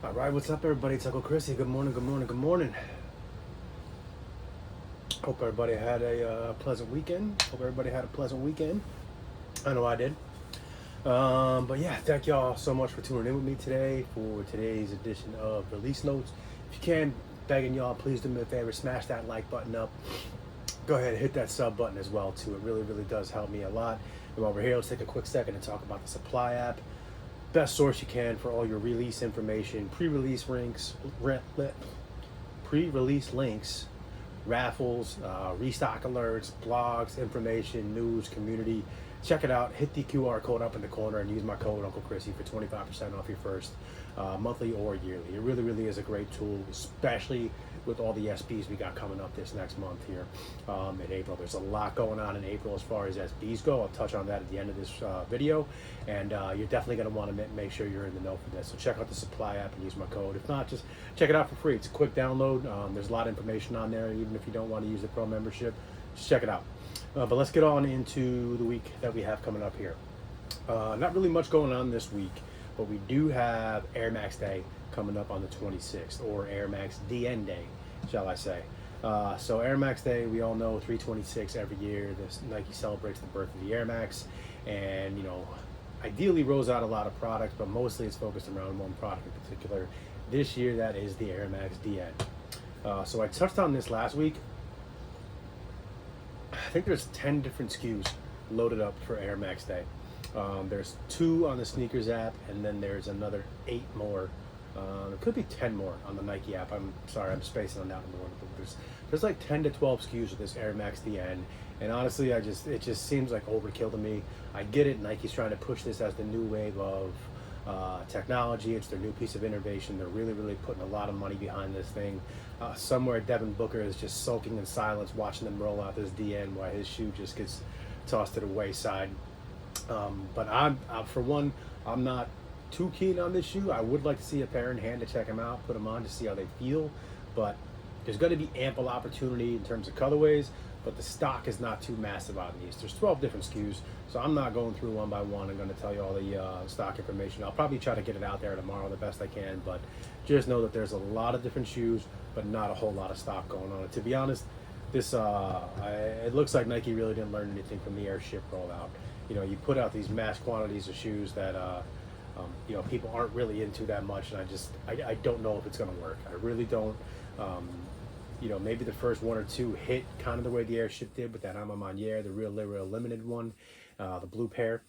All right, what's up, everybody? It's Uncle Chrissy. Good morning, good morning, good morning. Hope everybody had a pleasant weekend. I know I did. But yeah, thank y'all so much for tuning in with me today for today's edition of Release Notes. If you can, begging y'all, please do me a favor, smash that like button up. Go ahead and hit that sub button as well, too. It really, really does help me a lot. And while we're here, let's take a quick second to talk about the Supply app. Best source you can for all your release information, pre-release links, raffles, restock alerts, blogs, information, news, community. Check it out. Hit the QR code up in the corner and use my code Uncle Chrissy for 25% off your first monthly or yearly. It really, really is a great tool, especially with all the SBs we got coming up this next month here in April. There's a lot going on in April as far as SBs go. I'll touch on that at the end of this video, and you're definitely going to want to make sure you're in the know for this. So check out the Supply app and use my code. If not, just check it out for free. It's a quick download. There's a lot of information on there, even if you don't want to use the Pro membership. Just check it out. But let's get on into the week that we have coming up here. Not really much going on this week, but we do have Air Max Day coming up on the 26th, or Air Max DN Day, shall I say. So Air Max Day, we all know 326 every year. Nike celebrates the birth of the Air Max, and ideally rolls out a lot of products, but mostly it's focused around one product in particular. This year, that is the Air Max DN. So I touched on this last week. I think there's 10 different SKUs loaded up for Air Max Day. There's 2 on the sneakers app, and then there's another 8 more. There could be 10 more on the Nike app. I'm sorry, I'm spacing on that one. But there's like 10 to 12 SKUs of this Air Max DN, and honestly, it just seems like overkill to me. I get it. Nike's trying to push this as the new wave of technology. It's their new piece of innovation. They're really, really putting a lot of money behind this thing. Somewhere Devin Booker is just sulking in silence, watching them roll out this DN while his shoe just gets tossed to the wayside. But for one, I'm not too keen on this shoe. I would like to see a pair in hand to check them out, put them on to see how they feel. But there's going to be ample opportunity in terms of colorways, but the stock is not too massive on these. There's 12 different SKUs, so I'm not going through one by one. I'm going to tell you all the stock information. I'll probably try to get it out there tomorrow the best I can, but just know that there's a lot of different shoes, but not a whole lot of stock going on. And to be honest, this it looks like Nike really didn't learn anything from the Airship rollout. You put out these mass quantities of shoes that people aren't really into that much, and I don't know if it's going to work. I really don't. Maybe the first 1 or 2 hit kind of the way the Airship did with that Ama Maniere, the real limited one, the blue pair,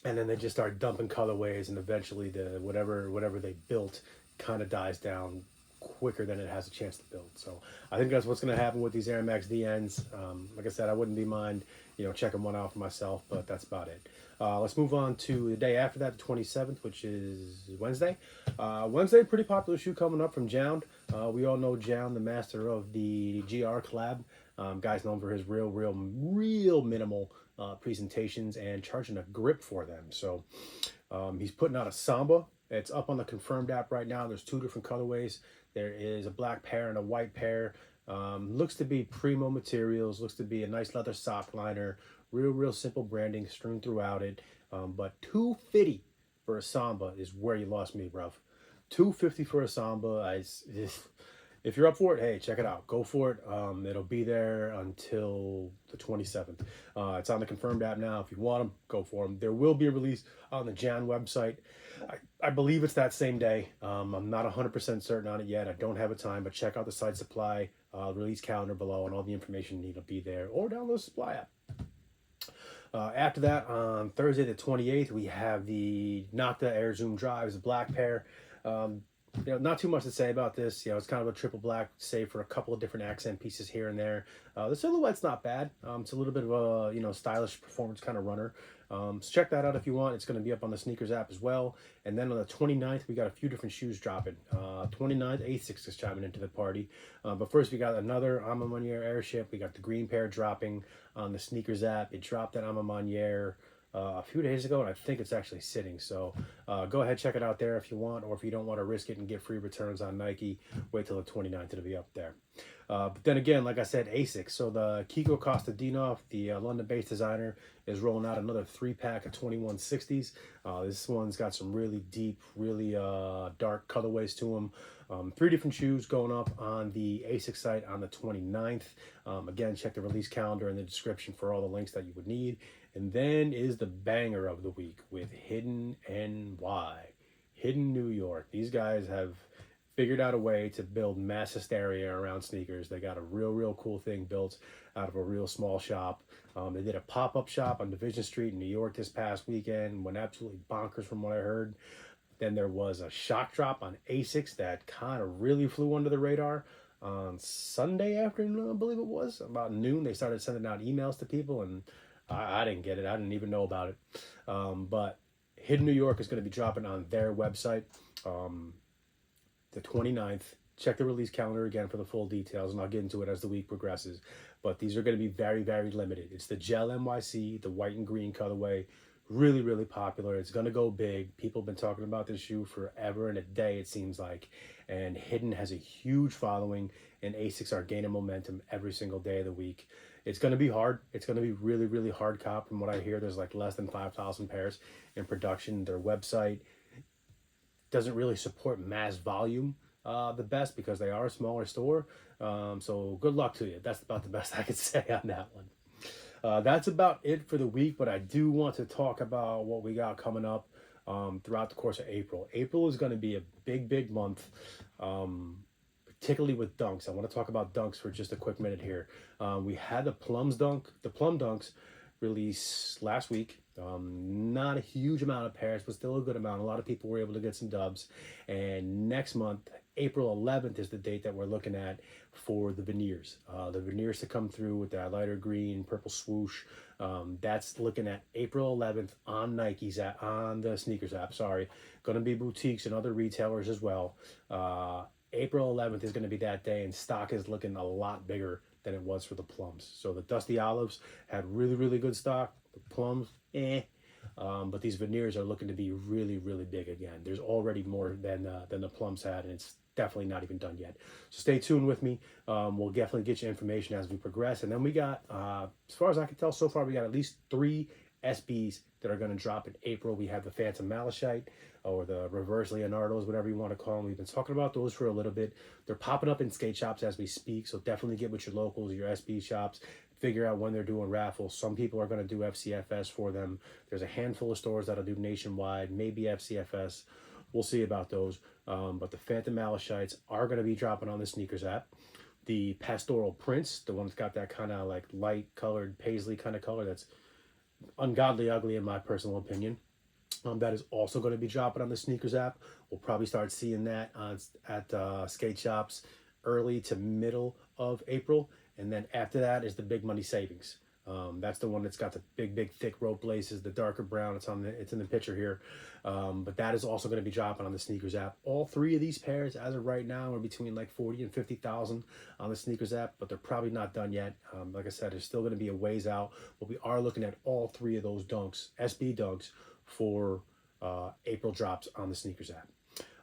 and then they just start dumping colorways, and eventually the whatever they built kind of dies down quicker than it has a chance to build. So I think that's what's going to happen with these Air Max DNs. Like I said, I wouldn't be mind checking one out for myself, but that's about it. Let's move on to the day after that, the 27th, which is Wednesday. Wednesday, pretty popular shoe coming up from JJJJound. We all know JJJJound, the master of the GR collab. Guy's known for his real minimal presentations and charging a grip for them. So he's putting out a Samba. It's up on the Confirmed app right now. There's 2 different colorways. There is a black pair and a white pair. Looks to be primo materials. Looks to be a nice leather soft liner. Real simple branding strewn throughout it. But $250 for a Samba is where you lost me, bruv. $250 for a Samba. If you're up for it, hey, check it out. Go for it. It'll be there until the 27th. It's on the Confirmed app now. If you want them, go for them. There will be a release on the JJJJound website. I believe it's that same day. I'm not 100% certain on it yet. I don't have a time, but check out the site Supply release calendar below, and all the information you need to be there, or download the Supply app. After that, on Thursday the 28th, we have the Nocta Air Zoom Drives, the black pair. Not too much to say about this. It's kind of a triple black, save for a couple of different accent pieces here and there. The silhouette's not bad. It's a little bit of a stylish performance kind of runner. So check that out if you want. It's going to be up on the sneakers app as well. And then on the 29th, we got a few different shoes dropping. 29th, ASICS is chiming into the party. But first, we got another Ama Maniere Airship. We got the green pair dropping on the sneakers app. It dropped that Ama Maniere a few days ago, and I think it's actually sitting. So go ahead, check it out there if you want, or if you don't want to risk it and get free returns on Nike, wait till the 29th, it'll be up there. But then again, like I said, ASICS. So the Kiko Kostadinov, the London-based designer, is rolling out another 3-pack of 2160s. This one's got some really deep, really dark colorways to them. 3 different shoes going up on the ASICS site on the 29th. Again, check the release calendar in the description for all the links that you would need. And then is the banger of the week with Hidden NY. Hidden New York. These guys have figured out a way to build mass hysteria around sneakers. They got a real cool thing built out of a real small shop. They did a pop-up shop on Division Street in New York this past weekend. Went absolutely bonkers from what I heard. Then there was a shock drop on ASICS that kind of really flew under the radar. On Sunday afternoon, I believe it was, about noon, they started sending out emails to people, and I didn't get it. I didn't even know about it. But Hidden New York is going to be dropping on their website the 29th. Check the release calendar again for the full details, and I'll get into it as the week progresses. But these are going to be very limited. It's the Gel-NYC, the white and green colorway. Really popular. It's going to go big. People have been talking about this shoe forever and a day, it seems like. And Hidden has a huge following, and ASICS are gaining momentum every single day of the week. It's going to be hard. It's going to be really hard cop. From what I hear, there's like less than 5,000 pairs in production. Their website doesn't really support mass volume the best because they are a smaller store. So good luck to you. That's about the best I could say on that one. That's about it for the week, but I do want to talk about what we got coming up throughout the course of April. April is going to be a big month, particularly with dunks. I want to talk about dunks for just a quick minute here. We had the Plum Dunks release last week. Not a huge amount of pairs, but still a good amount. A lot of people were able to get some dubs. And next month, April 11th is the date that we're looking at for the veneers. The veneers to come through with that lighter green, purple swoosh. That's looking at April 11th on Nike's app, on the sneakers app, sorry. Going to be boutiques and other retailers as well. April 11th is going to be that day, and stock is looking a lot bigger than it was for the plums. So the Dusty Olives had really good stock. The plums, but these veneers are looking to be really big again. There's already more than the plums had, and it's definitely not even done yet. So stay tuned with me. We'll definitely get you information as we progress. And then we got, as far as I can tell so far, we got at least 3 SBs that are going to drop in April. We have the Phantom Malachite, or the Reverse Leonardos, whatever you want to call them. We've been talking about those for a little bit. They're popping up in skate shops as we speak, so definitely get with your locals, your SB shops, figure out when they're doing raffles. Some people are going to do FCFS for them. There's a handful of stores that'll do nationwide, maybe FCFS. We'll see about those. But the Phantom Malachites are going to be dropping on the sneakers app. The Pastoral Prince, the one that's got that kind of like light colored paisley kind of color that's ungodly ugly in my personal opinion. That is also going to be dropping on the sneakers app. We'll probably start seeing that at skate shops early to middle of April. And then after that is the Big Money Savings. That's the one that's got the big thick rope laces, the darker brown. It's in the picture here. But that is also going to be dropping on the sneakers app. All 3 of these pairs, as of right now, are between like 40 and 50,000 on the sneakers app, but they're probably not done yet. Like I said, there's still going to be a ways out, but we are looking at all 3 of those dunks, SB dunks, for April drops on the sneakers app.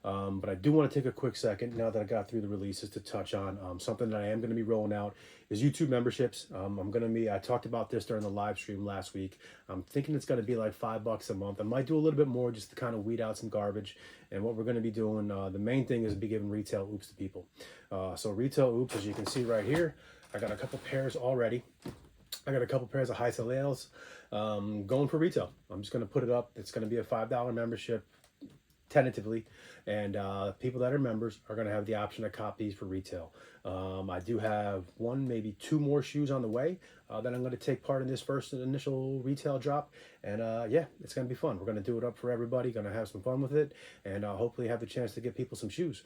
But I do want to take a quick second, now that I got through the releases, to touch on something that I am going to be rolling out is YouTube memberships. I talked about this during the live stream last week. I'm thinking it's going to be like $5 a month. I might do a little bit more just to kind of weed out some garbage. And what we're going to be doing, the main thing is be giving retail oops to people. So retail oops, as you can see right here, I got a couple pairs already. I got a couple pairs of high sales going for retail. I'm just going to put it up. It's going to be a $5 membership, tentatively, and people that are members are going to have the option to cop these for retail. I do have 1, maybe 2 more shoes on the way that I'm going to take part in this first initial retail drop, and yeah, it's going to be fun. We're going to do it up for everybody, going to have some fun with it, and hopefully have the chance to get people some shoes.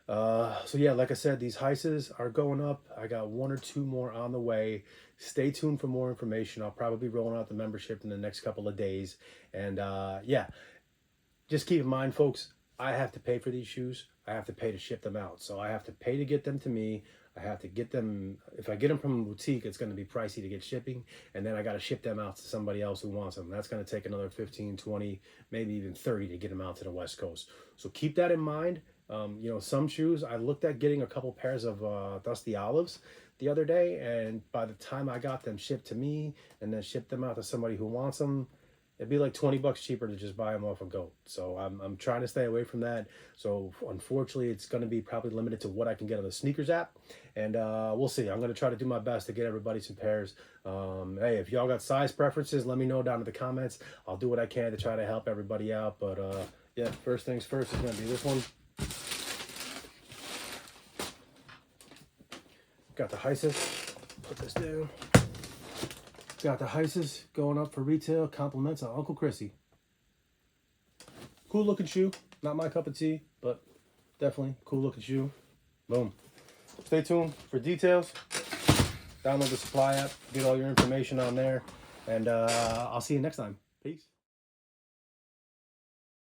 So yeah, like I said, these heises are going up. I got 1 or 2 more on the way. Stay tuned for more information. I'll probably be rolling out the membership in the next couple of days, and yeah, just keep in mind, folks, I have to pay for these shoes. I have to pay to ship them out. So I have to pay to get them to me. I have to get them. If I get them from a boutique, it's going to be pricey to get shipping, and then I got to ship them out to somebody else who wants them. That's going to take another 15, 20, maybe even 30 to get them out to the West Coast. So keep that in mind. You know, some shoes, I looked at getting a couple pairs of Dusty Olives the other day, and by the time I got them shipped to me and then shipped them out to somebody who wants them, it'd be like 20 bucks cheaper to just buy them off a goat. So I'm trying to stay away from that. So unfortunately, it's going to be probably limited to what I can get on the sneakers app. And we'll see. I'm going to try to do my best to get everybody some pairs. Hey, if y'all got size preferences, let me know down in the comments. I'll do what I can to try to help everybody out. But yeah, first things first is going to be this one. Got the HISIS. Put this down. Got the HISIS going up for retail. Compliments on Uncle Chrissy. Cool looking shoe. Not my cup of tea, but definitely cool looking shoe. Boom. Stay tuned for details. Download the supply app. Get all your information on there. And I'll see you next time.